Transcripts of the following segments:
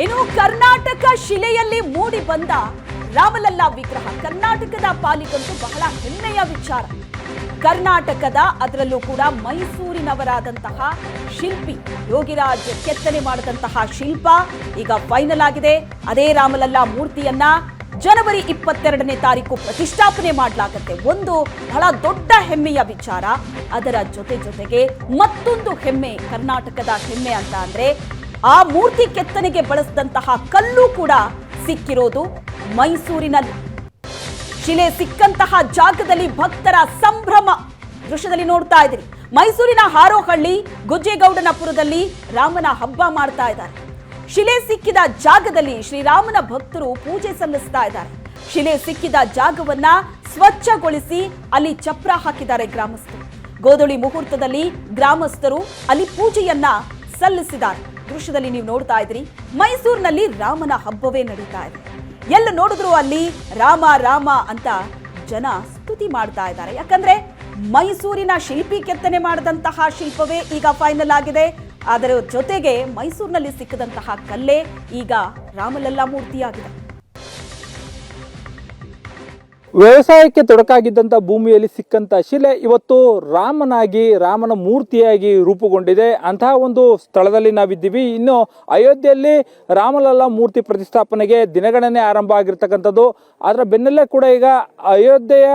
ಇನ್ನು ಕರ್ನಾಟಕ ಶಿಲೆಯಲ್ಲಿ ಮೂಡಿ ಬಂದ ರಾಮಲಲ್ಲಾ ವಿಗ್ರಹ ಕರ್ನಾಟಕದ ಪಾಲಿಗಂತೂ ಬಹಳ ಹೆಮ್ಮೆಯ ವಿಚಾರ. ಕರ್ನಾಟಕದ ಅದರಲ್ಲೂ ಕೂಡ ಮೈಸೂರಿನವರಾದಂತಹ ಶಿಲ್ಪಿ ಯೋಗಿರಾಜ್ ಕೆತ್ತನೆ ಮಾಡಿದಂತಹ ಶಿಲ್ಪ ಈಗ ಫೈನಲ್ ಆಗಿದೆ. ಅದೇ ರಾಮಲಲ್ಲಾ ಮೂರ್ತಿಯನ್ನ ಜನವರಿ 22ನೇ ತಾರೀಕು ಪ್ರತಿಷ್ಠಾಪನೆ ಮಾಡಲಾಗುತ್ತೆ. ಒಂದು ಬಹಳ ದೊಡ್ಡ ಹೆಮ್ಮೆಯ ವಿಚಾರ. ಅದರ ಜೊತೆಗೆ ಮತ್ತೊಂದು ಹೆಮ್ಮೆ, ಕರ್ನಾಟಕದ ಹೆಮ್ಮೆ ಅಂತ ಅಂದ್ರೆ ಆ ಮೂರ್ತಿ ಕೆತ್ತನೆಗೆ ಬಳಸಿದಂತಹ ಕಲ್ಲು ಕೂಡ ಸಿಕ್ಕಿರೋದು ಮೈಸೂರಿನಲ್ಲಿ. ಶಿಲೆ ಸಿಕ್ಕಂತಹ ಜಾಗದಲ್ಲಿ ಭಕ್ತರ ಸಂಭ್ರಮ ದೃಶ್ಯದಲ್ಲಿ ನೋಡ್ತಾ ಇದ್ದೀರಿ. ಮೈಸೂರಿನ ಹಾರೋಹಳ್ಳಿ ಗುಜ್ಜೇಗೌಡನಪುರದಲ್ಲಿ ರಾಮನ ಹಬ್ಬ ಮಾಡ್ತಾ ಇದ್ದಾರೆ. ಶಿಲೆ ಸಿಕ್ಕಿದ ಜಾಗದಲ್ಲಿ ಶ್ರೀರಾಮನ ಭಕ್ತರು ಪೂಜೆ ಸಲ್ಲಿಸ್ತಾ ಇದ್ದಾರೆ. ಶಿಲೆ ಸಿಕ್ಕಿದ ಜಾಗವನ್ನ ಸ್ವಚ್ಛಗೊಳಿಸಿ ಅಲ್ಲಿ ಚಪ್ರ ಹಾಕಿದ್ದಾರೆ ಗ್ರಾಮಸ್ಥರು. ಗೋಧೂಳಿ ಮುಹೂರ್ತದಲ್ಲಿ ಗ್ರಾಮಸ್ಥರು ಅಲ್ಲಿ ಪೂಜೆಯನ್ನ ಸಲ್ಲಿಸಿದ್ದಾರೆ. ದೃಶ್ಯದಲ್ಲಿ ನೀವು ನೋಡ್ತಾ ಇದ್ರಿ, ಮೈಸೂರಿನಲ್ಲಿ ರಾಮನ ಹಬ್ಬವೇ ನಡೀತಾ ಇದೆ. ಎಲ್ಲ ನೋಡಿದ್ರು ಅಲ್ಲಿ ರಾಮ ರಾಮ ಅಂತ ಜನ ಸ್ತುತಿ ಮಾಡ್ತಾ ಇದ್ದಾರೆ. ಯಾಕಂದ್ರೆ ಮೈಸೂರಿನ ಶಿಲ್ಪಿ ಕೆತ್ತನೆ ಮಾಡಿದಂತಹ ಶಿಲ್ಪವೇ ಈಗ ಫೈನಲ್ ಆಗಿದೆ. ಅದರ ಜೊತೆಗೆ ಮೈಸೂರಿನಲ್ಲಿ ಸಿಕ್ಕದಂತಹ ಕಲ್ಲೇ ಈಗ ರಾಮಲಲ್ಲಾ ಮೂರ್ತಿಯಾಗಿದೆ. ವ್ಯವಸಾಯಕ್ಕೆ ತೊಡಕಾಗಿದ್ದಂಥ ಭೂಮಿಯಲ್ಲಿ ಸಿಕ್ಕಂಥ ಶಿಲೆ ಇವತ್ತು ರಾಮನ ಮೂರ್ತಿಯಾಗಿ ರೂಪುಗೊಂಡಿದೆ. ಅಂತಹ ಒಂದು ಸ್ಥಳದಲ್ಲಿ ನಾವಿದ್ದೀವಿ. ಇನ್ನು ಅಯೋಧ್ಯೆಯಲ್ಲಿ ರಾಮಲಲ್ಲಾ ಮೂರ್ತಿ ಪ್ರತಿಷ್ಠಾಪನೆಗೆ ದಿನಗಣನೆ ಆರಂಭ ಆಗಿರ್ತಕ್ಕಂಥದ್ದು. ಅದರ ಬೆನ್ನಲ್ಲೇ ಕೂಡ ಈಗ ಅಯೋಧ್ಯೆಯ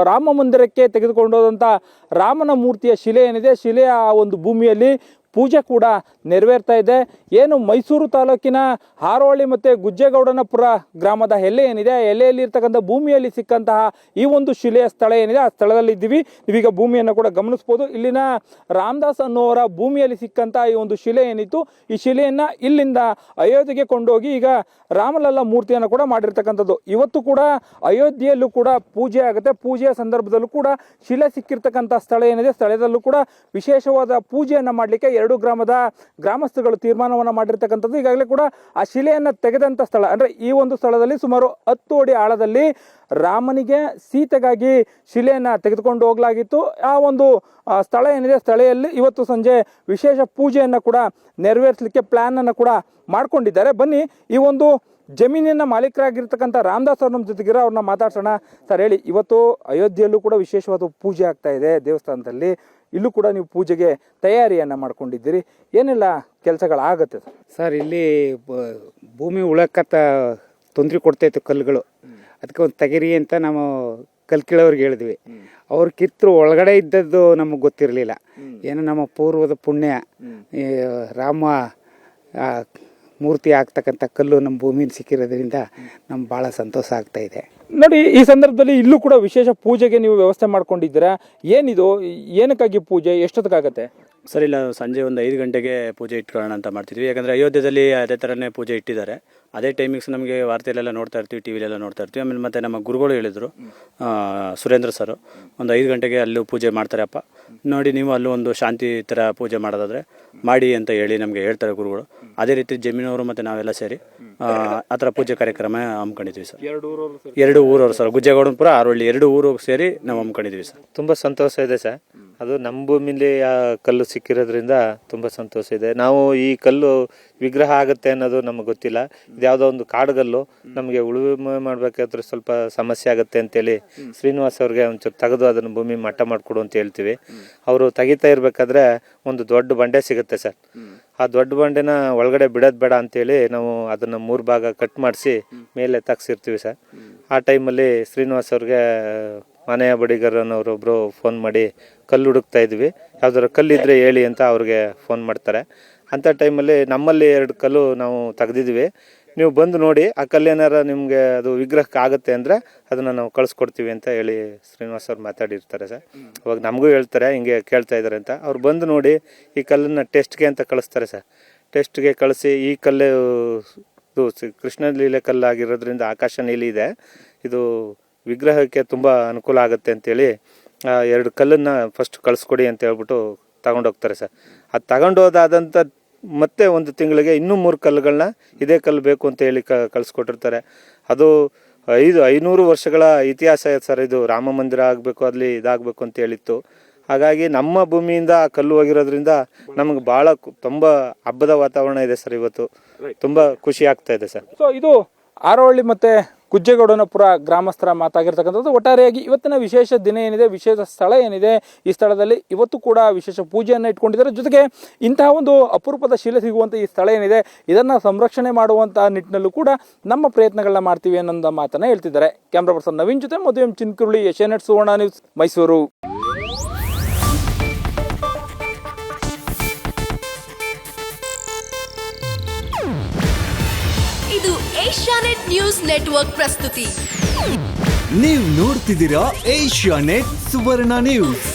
ರಾಮ ಮಂದಿರಕ್ಕೆ ತೆಗೆದುಕೊಂಡೋದಂಥ ರಾಮನ ಮೂರ್ತಿಯ ಶಿಲೆ ಏನಿದೆ, ಶಿಲೆಯ ಆ ಒಂದು ಭೂಮಿಯಲ್ಲಿ ಪೂಜೆ ಕೂಡ ನೆರವೇರ್ತಾ ಇದೆ. ಏನು ಮೈಸೂರು ತಾಲೂಕಿನ ಹಾರೋಹಳ್ಳಿ ಮತ್ತು ಗುಜ್ಜೇಗೌಡನಪುರ ಗ್ರಾಮದ ಎಲ್ಲೆ ಏನಿದೆ, ಎಲ್ಲೆಯಲ್ಲಿ ಇರ್ತಕ್ಕಂಥ ಭೂಮಿಯಲ್ಲಿ ಸಿಕ್ಕಂತಹ ಈ ಒಂದು ಶಿಲೆಯ ಸ್ಥಳ ಏನಿದೆ, ಆ ಸ್ಥಳದಲ್ಲಿ ಇದ್ದೀವಿ. ನೀವೀಗ ಭೂಮಿಯನ್ನು ಕೂಡ ಗಮನಿಸ್ಬೋದು. ಇಲ್ಲಿನ ರಾಮದಾಸ್ ಅನ್ನೋವರ ಭೂಮಿಯಲ್ಲಿ ಸಿಕ್ಕಂತಹ ಈ ಒಂದು ಶಿಲೆ ಏನಿತ್ತು, ಈ ಶಿಲೆಯನ್ನು ಇಲ್ಲಿಂದ ಅಯೋಧ್ಯೆಗೆ ಕೊಂಡೋಗಿ ಈಗ ರಾಮಲಲ್ಲಾ ಮೂರ್ತಿಯನ್ನು ಕೂಡ ಮಾಡಿರ್ತಕ್ಕಂಥದ್ದು. ಇವತ್ತು ಕೂಡ ಅಯೋಧ್ಯೆಯಲ್ಲೂ ಕೂಡ ಪೂಜೆ ಆಗುತ್ತೆ. ಪೂಜೆಯ ಸಂದರ್ಭದಲ್ಲೂ ಕೂಡ ಶಿಲೆ ಸಿಕ್ಕಿರ್ತಕ್ಕಂಥ ಸ್ಥಳ ಏನಿದೆ, ಸ್ಥಳದಲ್ಲೂ ಕೂಡ ವಿಶೇಷವಾದ ಪೂಜೆಯನ್ನು ಮಾಡಲಿಕ್ಕೆ ಎರಡು ಗ್ರಾಮದ ಗ್ರಾಮಸ್ಥರುಗಳು ತೀರ್ಮಾನವನ್ನು ಮಾಡಿರ್ತಕ್ಕಂಥದ್ದು. ಈಗಾಗಲೇ ಕೂಡ ಆ ಶಿಲೆಯನ್ನು ತೆಗೆದಂಥ ಸ್ಥಳ ಅಂದರೆ ಈ ಒಂದು ಸ್ಥಳದಲ್ಲಿ ಸುಮಾರು 10 ಅಡಿ ಆಳದಲ್ಲಿ ರಾಮನಿಗೆ ಸೀತೆಗಾಗಿ ಶಿಲೆಯನ್ನು ತೆಗೆದುಕೊಂಡು ಹೋಗಲಾಗಿತ್ತು. ಆ ಒಂದು ಸ್ಥಳ ಏನಿದೆ, ಸ್ಥಳದಲ್ಲಿ ಇವತ್ತು ಸಂಜೆ ವಿಶೇಷ ಪೂಜೆಯನ್ನು ಕೂಡ ನೆರವೇರಿಸಲಿಕ್ಕೆ ಪ್ಲ್ಯಾನನ್ನು ಕೂಡ ಮಾಡ್ಕೊಂಡಿದ್ದಾರೆ. ಬನ್ನಿ, ಈ ಒಂದು ಜಮೀನಿನ ಮಾಲೀಕರಾಗಿರ್ತಕ್ಕಂಥ ರಾಮದಾಸ್ ಅವ್ರ ನಮ್ಮ ಜೊತೆಗಿರೋ ಅವ್ರನ್ನ ಮಾತಾಡ್ಸೋಣ. ಸರ್ ಹೇಳಿ, ಇವತ್ತು ಅಯೋಧ್ಯೆಯಲ್ಲೂ ಕೂಡ ವಿಶೇಷವಾದ ಪೂಜೆ ಆಗ್ತಾ ಇದೆ ದೇವಸ್ಥಾನದಲ್ಲಿ. ಇಲ್ಲೂ ಕೂಡ ನೀವು ಪೂಜೆಗೆ ತಯಾರಿಯನ್ನು ಮಾಡ್ಕೊಂಡಿದ್ದೀರಿ. ಏನೆಲ್ಲ ಕೆಲಸಗಳಾಗತ್ತೆ ಸರ್? ಇಲ್ಲಿ ಭೂಮಿ ಉಳಕತ್ತ ತೊಂದರೆ ಕೊಡ್ತಾಯಿತ್ತು ಕಲ್ಲುಗಳು. ಅದಕ್ಕೆ ಒಂದು ತೆಗಿರಿ ಅಂತ ನಾವು ಕಲ್ಲು ಕೀಳೋರ್ಗೆ ಹೇಳಿದ್ವಿ. ಅವ್ರ ಕಿತ್ತರು ಒಳಗಡೆ ಇದ್ದದ್ದು ನಮಗೆ ಗೊತ್ತಿರಲಿಲ್ಲ. ಏನೋ ನಮ್ಮ ಪೂರ್ವದ ಪುಣ್ಯ, ರಾಮ ಮೂರ್ತಿ ಆಗ್ತಕ್ಕಂಥ ಕಲ್ಲು ನಮ್ಮ ಭೂಮಿಯಲ್ಲಿ ಸಿಕ್ಕಿರೋದ್ರಿಂದ ನಮ್ಗೆ ಭಾಳ ಸಂತೋಷ ಆಗ್ತಾ ಇದೆ. ನೋಡಿ, ಈ ಸಂದರ್ಭದಲ್ಲಿ ಇಲ್ಲೂ ಕೂಡ ವಿಶೇಷ ಪೂಜೆಗೆ ನೀವು ವ್ಯವಸ್ಥೆ ಮಾಡ್ಕೊಂಡಿದ್ದೀರಾ. ಏನಿದು, ಏನಕ್ಕಾಗಿ ಪೂಜೆ, ಎಷ್ಟೊತ್ತಿಗಾಗತ್ತೆ ಸರ್? ಇಲ್ಲ, ಸಂಜೆ ಒಂದು 5 ಗಂಟೆಗೆ ಪೂಜೆ ಇಟ್ಕೊಳ್ಳೋಣ ಅಂತ ಮಾಡ್ತಿದ್ವಿ. ಯಾಕಂದರೆ ಅಯೋಧ್ಯೆಯಲ್ಲಿ ಅದೇ ಥರನೇ ಪೂಜೆ ಇಟ್ಟಿದ್ದಾರೆ. ಅದೇ ಟೈಮಿಂಗ್ಸ್ ನಮಗೆ ವಾರ್ತೆಯಲ್ಲೆಲ್ಲ ನೋಡ್ತಾ ಇರ್ತೀವಿ, ಟಿ ವಿಲೆಲ್ಲ ನೋಡ್ತಾ ಇರ್ತೀವಿ. ಆಮೇಲೆ ಮತ್ತೆ ನಮ್ಮ ಗುರುಗಳು ಹೇಳಿದರು, ಸುರೇಂದ್ರ ಸರ್, ಒಂದು 5 ಗಂಟೆಗೆ ಅಲ್ಲೂ ಪೂಜೆ ಮಾಡ್ತಾರೆ ಅಪ್ಪ, ನೋಡಿ ನೀವು ಅಲ್ಲೂ ಒಂದು ಶಾಂತಿ ಥರ ಪೂಜೆ ಮಾಡೋದಾದರೆ ಮಾಡಿ ಅಂತ ಹೇಳಿ ನಮಗೆ ಹೇಳ್ತಾರೆ ಗುರುಗಳು. ಅದೇ ರೀತಿ ಜಮೀನವರು ಮತ್ತು ನಾವೆಲ್ಲ ಸೇರಿ ಆ ಥರ ಪೂಜೆ ಕಾರ್ಯಕ್ರಮ ಹಮ್ಮಿಕೊಂಡಿದ್ವಿ ಸರ್. ಎರಡು ಊರವರು ಸರ್, ಗುಜ್ಜೇಗೌಡನಪುರ, ಹಾರೋಹಳ್ಳಿ 2 ಊರು ಸೇರಿ ನಾವು ಹಮ್ಮಿಕೊಂಡಿದ್ವಿ ಸರ್. ತುಂಬ ಸಂತೋಷ ಇದೆ ಸರ್. ಅದು ನಮ್ಮ ಭೂಮಿಲಿ ಆ ಕಲ್ಲು ಸಿಕ್ಕಿರೋದ್ರಿಂದ ತುಂಬ ಸಂತೋಷ ಇದೆ. ನಾವು ಈ ಕಲ್ಲು ವಿಗ್ರಹ ಆಗುತ್ತೆ ಅನ್ನೋದು ನಮಗೆ ಗೊತ್ತಿಲ್ಲ. ಇದು ಯಾವುದೋ ಒಂದು ಕಾಡುಗಲ್ಲು, ನಮಗೆ ಉಳುಮೆ ಮಾಡಬೇಕಾದ್ರೆ ಸ್ವಲ್ಪ ಸಮಸ್ಯೆ ಆಗುತ್ತೆ ಅಂತೇಳಿ ಶ್ರೀನಿವಾಸ್ ಅವ್ರಿಗೆ ಒಂಚೂರು ತೆಗೆದು ಅದನ್ನು ಭೂಮಿ ಮಟ್ಟ ಮಾಡಿಕೊಡು ಅಂತ ಹೇಳ್ತೀವಿ. ಅವರು ತೆಗಿತಾ ಇರಬೇಕಾದ್ರೆ ಒಂದು ದೊಡ್ಡ ಬಂಡೆ ಸಿಗುತ್ತೆ ಸರ್. ಆ ದೊಡ್ಡ ಬಂಡೆನ ಒಳಗಡೆ ಬಿಡೋದು ಬೇಡ ಅಂತೇಳಿ ನಾವು ಅದನ್ನು 3 ಭಾಗ ಕಟ್ ಮಾಡಿಸಿ ಮೇಲೆ ತಗ್ಸಿರ್ತೀವಿ ಸರ್. ಆ ಟೈಮಲ್ಲಿ ಶ್ರೀನಿವಾಸ್ ಅವ್ರಿಗೆ ಮನೆಯ ಬಡಿಗರನವರೊಬ್ಬರು ಫೋನ್ ಮಾಡಿ ಕಲ್ಲು ಹುಡುಕ್ತಾ ಇದ್ವಿ, ಯಾವ್ದಾರು ಕಲ್ಲಿದ್ದರೆ ಹೇಳಿ ಅಂತ ಅವ್ರಿಗೆ ಫೋನ್ ಮಾಡ್ತಾರೆ. ಅಂಥ ಟೈಮಲ್ಲಿ ನಮ್ಮಲ್ಲಿ 2 ಕಲ್ಲು ನಾವು ತೆಗ್ದಿದ್ವಿ. ನೀವು ಬಂದು ನೋಡಿ, ಆ ಕಲ್ಲೇನಾರ ನಿಮಗೆ ಅದು ವಿಗ್ರಹಕ್ಕೆ ಆಗುತ್ತೆ ಅಂದರೆ ಅದನ್ನು ನಾವು ಕಳಿಸ್ಕೊಡ್ತೀವಿ ಅಂತ ಹೇಳಿ ಶ್ರೀನಿವಾಸ್ ಅವ್ರು ಮಾತಾಡಿರ್ತಾರೆ ಸರ್. ಅವಾಗ ನಮಗೂ ಹೇಳ್ತಾರೆ ಹಿಂಗೆ ಕೇಳ್ತಾ ಇದ್ದಾರೆ ಅಂತ. ಅವ್ರು ಬಂದು ನೋಡಿ ಈ ಕಲ್ಲನ್ನು ಟೆಸ್ಟ್ಗೆ ಅಂತ ಕಳಿಸ್ತಾರೆ ಸರ್. ಟೆಸ್ಟ್ಗೆ ಕಳಿಸಿ ಈ ಕಲ್ಲು ಇದು ಕೃಷ್ಣ ಲೀಲೆ ಕಲ್ಲಾಗಿರೋದ್ರಿಂದ ಆಕಾಶ ನೀಲಿ ಇದೆ, ಇದು ವಿಗ್ರಹಕ್ಕೆ ತುಂಬ ಅನುಕೂಲ ಆಗುತ್ತೆ ಅಂತೇಳಿ 2 ಕಲ್ಲನ್ನು ಫಸ್ಟ್ ಕಳಿಸ್ಕೊಡಿ ಅಂತ ಹೇಳ್ಬಿಟ್ಟು ತಗೊಂಡೋಗ್ತಾರೆ ಸರ್. ಅದು ತಗೊಂಡೋದಾದಂಥ ಮತ್ತೆ 1 ತಿಂಗಳಿಗೆ ಇನ್ನೂ 3 ಕಲ್ಲುಗಳನ್ನ ಇದೇ ಕಲ್ಲು ಬೇಕು ಅಂತ ಹೇಳಿ ಕಳಿಸ್ಕೊಟ್ಟಿರ್ತಾರೆ. ಅದು 500 ವರ್ಷಗಳ ಇತಿಹಾಸ ಸರ್. ಇದು ರಾಮ ಮಂದಿರ ಆಗಬೇಕು, ಅಲ್ಲಿ ಇದಾಗಬೇಕು ಅಂತ ಹೇಳಿತ್ತು. ಹಾಗಾಗಿ ನಮ್ಮ ಭೂಮಿಯಿಂದ ಆ ಕಲ್ಲು ಹೋಗಿರೋದ್ರಿಂದ ನಮಗೆ ಭಾಳ ತುಂಬ ಹಬ್ಬದ ವಾತಾವರಣ ಇದೆ ಸರ್. ಇವತ್ತು ತುಂಬ ಖುಷಿ ಆಗ್ತಾ ಇದೆ ಸರ್. ಸೊ ಇದು ಆರೋಹಳ್ಳಿ ಮತ್ತೆ ಕುಜ್ಜೇಗೌಡನಪುರ ಗ್ರಾಮಸ್ಥರ ಮಾತಾಗಿರ್ತಕ್ಕಂಥದ್ದು. ಒಟ್ಟಾರೆಯಾಗಿ ಇವತ್ತಿನ ವಿಶೇಷ ದಿನ ಏನಿದೆ, ವಿಶೇಷ ಸ್ಥಳ ಏನಿದೆ, ಈ ಸ್ಥಳದಲ್ಲಿ ಇವತ್ತು ಕೂಡ ವಿಶೇಷ ಪೂಜೆಯನ್ನು ಇಟ್ಕೊಂಡಿದ್ದಾರೆ. ಜೊತೆಗೆ ಇಂತಹ ಒಂದು ಅಪರೂಪದ ಶಿಲೆ ಸಿಗುವಂಥ ಈ ಸ್ಥಳ ಏನಿದೆ, ಇದನ್ನು ಸಂರಕ್ಷಣೆ ಮಾಡುವಂತಹ ನಿಟ್ಟಿನಲ್ಲೂ ಕೂಡ ನಮ್ಮ ಪ್ರಯತ್ನಗಳನ್ನ ಮಾಡ್ತೀವಿ ಅನ್ನೋ ಮಾತನ್ನ ಹೇಳ್ತಿದ್ದಾರೆ. ಕ್ಯಾಮ್ರಾ ಪರ್ಸನ್ ನವೀನ್ ಜೊತೆ ಮಧು ಚಿನ್ಕುರುಳಿ, ಏಷ್ಯಾನೆಟ್ ಸುವರ್ಣ ನ್ಯೂಸ್, ಮೈಸೂರು. ಇದು ಏಷ್ಯಾನೆಟ್ ನ್ಯೂಸ್ ನೆಟ್ವರ್ಕ್ ಪ್ರಸ್ತುತಿ. ನೀವು ನೋಡ್ತಿದ್ದೀರಾ ಏಷ್ಯಾನೆಟ್ ಸುವರ್ಣ ನ್ಯೂಸ್.